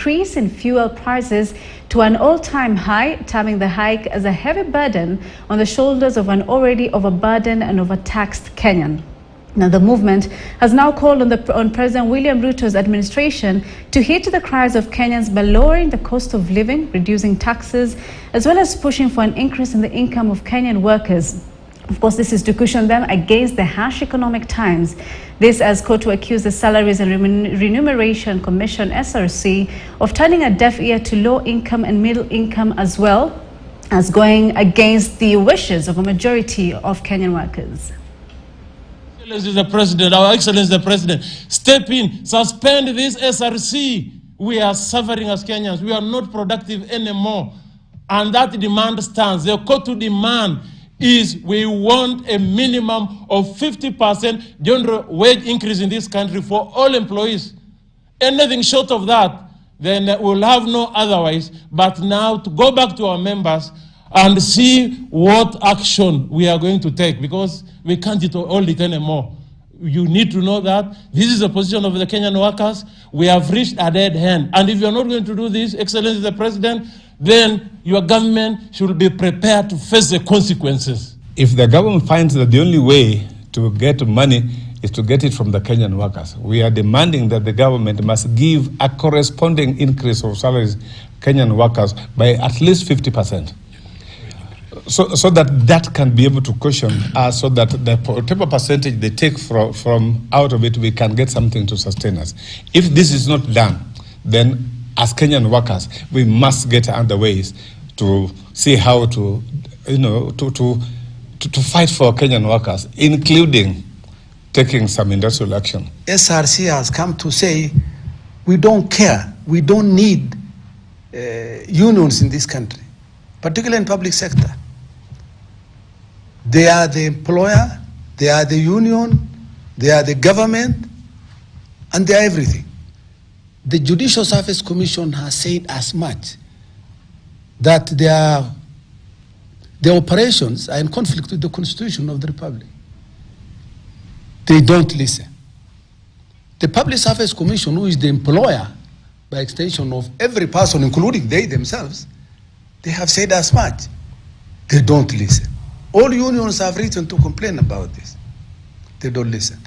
increase in fuel prices to an all-time high, terming the hike as a heavy burden on the shoulders of an already overburdened and overtaxed Kenyan. Now, the movement has now called on President William Ruto's administration to heed to the cries of Kenyans by lowering the cost of living, reducing taxes, as well as pushing for an increase in the income of Kenyan workers. Of course, this is to cushion them against the harsh economic times. This as COTU accused the Salaries and Remuneration Commission, SRC, of turning a deaf ear to low income and middle income, as well as going against the wishes of a majority of Kenyan workers. Excellency the President, Our Excellency the President, step in, suspend this SRC. We are suffering as Kenyans. We are not productive anymore. And that demand stands. The COTU demand is we want a minimum of 50% general wage increase in this country for all employees. Anything short of that, then we'll have no otherwise but now to go back to our members and see what action we are going to take, because we can't hold it anymore. You need to know that this is the position of the Kenyan workers. We have reached a dead end. And if you're not going to do this, Excellency the President, then your government should be prepared to face the consequences. If the government finds that the only way to get money is to get it from the Kenyan workers, we are demanding that the government must give a corresponding increase of salaries Kenyan workers by at least 50%. So that can be able to cushion us, so that the whatever percentage they take from out of it, we can get something to sustain us. If this is not done, then as Kenyan workers, we must get other ways to see how to, to fight for Kenyan workers, including taking some industrial action. SRC has come to say, we don't care, we don't need unions in this country, particularly in public sector. They are the employer, they are the union, they are the government, and they are everything. The Judicial Service Commission has said as much, that their operations are in conflict with the Constitution of the Republic. They don't listen. The Public Service Commission, who is the employer by extension of every person, including they themselves, they have said as much. They don't listen. All unions have written to complain about this. They don't listen.